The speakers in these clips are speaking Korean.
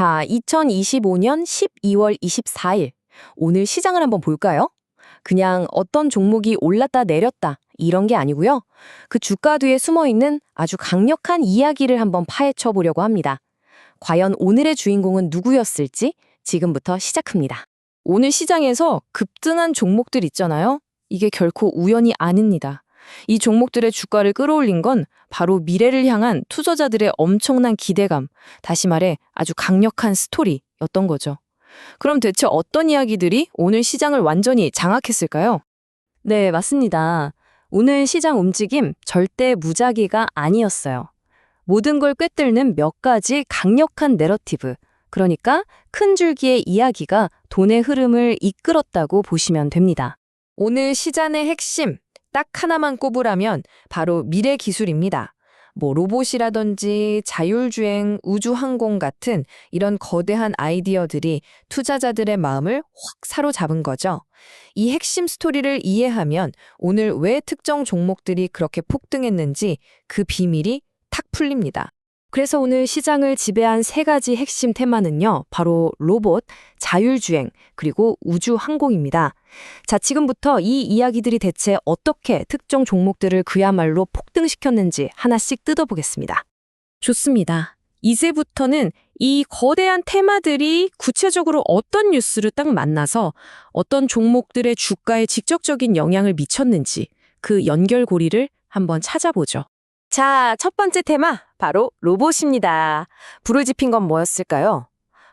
자, 2025년 12월 24일. 오늘 시장을 한번 볼까요? 그냥 어떤 종목이 올랐다 내렸다 이런 게 아니고요. 그 주가 뒤에 숨어있는 아주 강력한 이야기를 한번 파헤쳐 보려고 합니다. 과연 오늘의 주인공은 누구였을지 지금부터 시작합니다. 오늘 시장에서 급등한 종목들 있잖아요. 이게 결코 우연이 아닙니다. 이 종목들의 주가를 끌어올린 건 바로 미래를 향한 투자자들의 엄청난 기대감, 다시 말해 아주 강력한 스토리였던 거죠. 그럼 대체 어떤 이야기들이 오늘 시장을 완전히 장악했을까요? 네, 맞습니다. 오늘 시장 움직임 절대 무작위가 아니었어요. 모든 걸 꿰뚫는 몇 가지 강력한 내러티브, 그러니까 큰 줄기의 이야기가 돈의 흐름을 이끌었다고 보시면 됩니다. 오늘 시장의 핵심, 딱 하나만 꼽으라면 바로 미래 기술입니다. 로봇이라든지 자율주행, 우주항공 같은 이런 거대한 아이디어들이 투자자들의 마음을 확 사로잡은 거죠. 이 핵심 스토리를 이해하면 오늘 왜 특정 종목들이 그렇게 폭등했는지 그 비밀이 탁 풀립니다. 그래서 오늘 시장을 지배한 세 가지 핵심 테마는요, 바로 로봇, 자율주행, 그리고 우주항공입니다. 자, 지금부터 이 이야기들이 대체 어떻게 특정 종목들을 그야말로 폭등시켰는지 하나씩 뜯어보겠습니다. 좋습니다. 이제부터는 이 거대한 테마들이 구체적으로 어떤 뉴스를 딱 만나서 어떤 종목들의 주가에 직접적인 영향을 미쳤는지 그 연결고리를 한번 찾아보죠. 자, 첫 번째 테마, 바로 로봇입니다. 불을 지핀 건 뭐였을까요?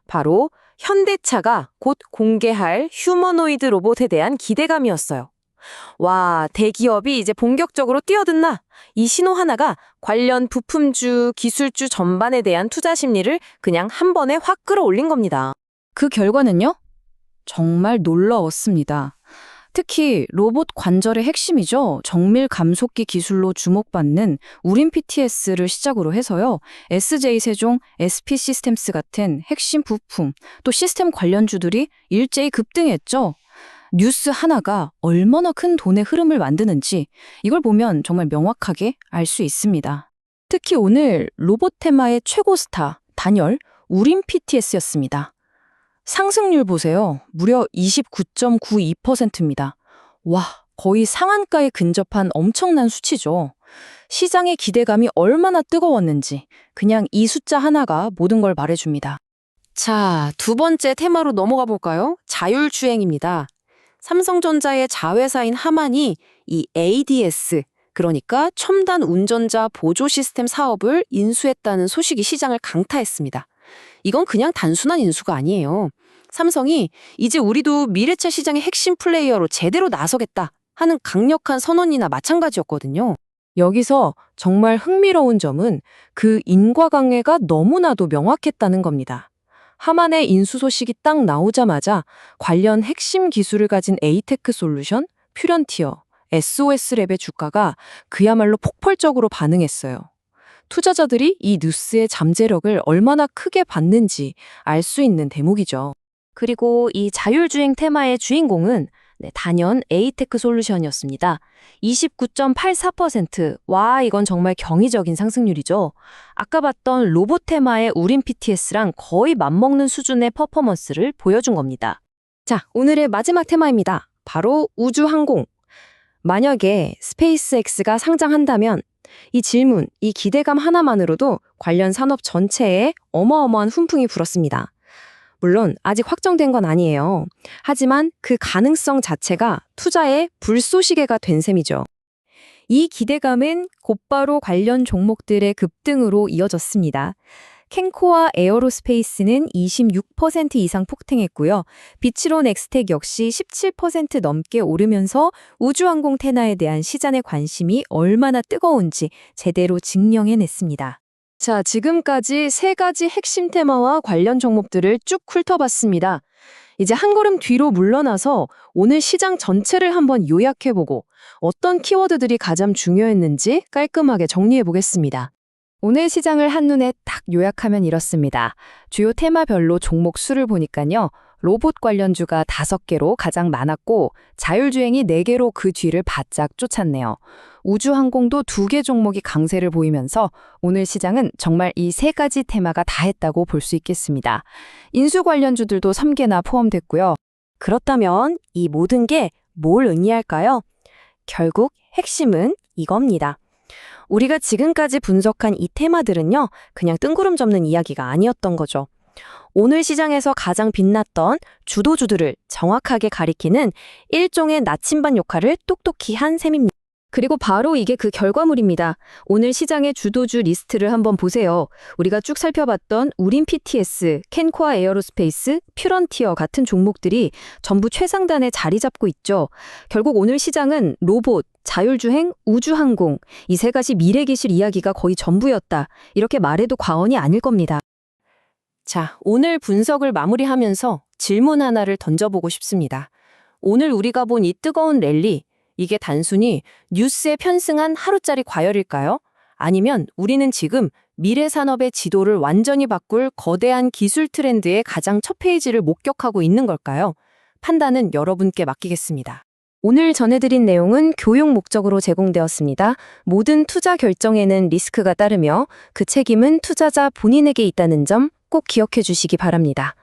바로 현대차가 곧 공개할 휴머노이드 로봇에 대한 기대감이었어요. 와, 대기업이 이제 본격적으로 뛰어든나? 이 신호 하나가 관련 부품주, 기술주 전반에 대한 투자 심리를 그냥 한 번에 확 끌어올린 겁니다. 그 결과는요? 정말 놀라웠습니다. 특히 로봇 관절의 핵심이죠. 정밀 감속기 기술로 주목받는 우림 PTS를 시작으로 해서요. SJ세종, SP시스템스 같은 핵심 부품, 또 시스템 관련주들이 일제히 급등했죠. 뉴스 하나가 얼마나 큰 돈의 흐름을 만드는지 이걸 보면 정말 명확하게 알 수 있습니다. 특히 오늘 로봇 테마의 최고 스타, 단열, 우림 PTS였습니다. 상승률 보세요. 무려 29.92%입니다. 와, 거의 상한가에 근접한 엄청난 수치죠. 시장의 기대감이 얼마나 뜨거웠는지 그냥 이 숫자 하나가 모든 걸 말해줍니다. 자, 두 번째 테마로 넘어가 볼까요? 자율주행입니다. 삼성전자의 자회사인 하만이 이 ADS, 그러니까 첨단 운전자 보조 시스템 사업을 인수했다는 소식이 시장을 강타했습니다. 이건 그냥 단순한 인수가 아니에요. 삼성이 이제 우리도 미래차 시장의 핵심 플레이어로 제대로 나서겠다 하는 강력한 선언이나 마찬가지였거든요. 여기서 정말 흥미로운 점은 그 인과관계가 너무나도 명확했다는 겁니다. 하만의 인수 소식이 딱 나오자마자 관련 핵심 기술을 가진 에이테크 솔루션, 퓨런티어, SOS랩의 주가가 그야말로 폭발적으로 반응했어요. 투자자들이 이 뉴스의 잠재력을 얼마나 크게 받는지 알 수 있는 대목이죠. 그리고 이 자율주행 테마의 주인공은 단연 에이테크 솔루션이었습니다. 29.84%. 와, 이건 정말 경이적인 상승률이죠. 아까 봤던 로봇 테마의 우림 PTS랑 거의 맞먹는 수준의 퍼포먼스를 보여준 겁니다. 자, 오늘의 마지막 테마입니다. 바로 우주항공. 만약에 스페이스X가 상장한다면 이 질문, 이 기대감 하나만으로도 관련 산업 전체에 어마어마한 훈풍이 불었습니다. 물론 아직 확정된 건 아니에요. 하지만 그 가능성 자체가 투자의 불쏘시개가 된 셈이죠. 이 기대감은 곧바로 관련 종목들의 급등으로 이어졌습니다. 캔코와 에어로스페이스는 26% 이상 폭등했고요. 비치론 엑스텍 역시 17% 넘게 오르면서 우주항공 테마에 대한 시장의 관심이 얼마나 뜨거운지 제대로 증명해냈습니다. 자, 지금까지 세 가지 핵심 테마와 관련 종목들을 쭉 훑어봤습니다. 이제 한 걸음 뒤로 물러나서 오늘 시장 전체를 한번 요약해보고 어떤 키워드들이 가장 중요했는지 깔끔하게 정리해보겠습니다. 오늘 시장을 한눈에 딱 요약하면 이렇습니다. 주요 테마별로 종목 수를 보니까요. 로봇 관련주가 5개로 가장 많았고 자율주행이 4개로 그 뒤를 바짝 쫓았네요. 우주항공도 2개 종목이 강세를 보이면서 오늘 시장은 정말 이 3가지 테마가 다 했다고 볼 수 있겠습니다. 인수 관련주들도 3개나 포함됐고요. 그렇다면 이 모든 게 뭘 의미할까요? 결국 핵심은 이겁니다. 우리가 지금까지 분석한 이 테마들은요, 그냥 뜬구름 잡는 이야기가 아니었던 거죠. 오늘 시장에서 가장 빛났던 주도주들을 정확하게 가리키는 일종의 나침반 역할을 똑똑히 한 셈입니다. 그리고 바로 이게 그 결과물입니다. 오늘 시장의 주도주 리스트를 한번 보세요. 우리가 쭉 살펴봤던 우린 PTS, 캔코아 에어로스페이스, 퓨런티어 같은 종목들이 전부 최상단에 자리 잡고 있죠. 결국 오늘 시장은 로봇, 자율주행, 우주항공 이 3가지 미래기술 이야기가 거의 전부였다. 이렇게 말해도 과언이 아닐 겁니다. 자, 오늘 분석을 마무리하면서 질문 하나를 던져보고 싶습니다. 오늘 우리가 본 이 뜨거운 랠리, 이게 단순히 뉴스에 편승한 하루짜리 과열일까요? 아니면 우리는 지금 미래 산업의 지도를 완전히 바꿀 거대한 기술 트렌드의 가장 첫 페이지를 목격하고 있는 걸까요? 판단은 여러분께 맡기겠습니다. 오늘 전해드린 내용은 교육 목적으로 제공되었습니다. 모든 투자 결정에는 리스크가 따르며 그 책임은 투자자 본인에게 있다는 점 꼭 기억해 주시기 바랍니다.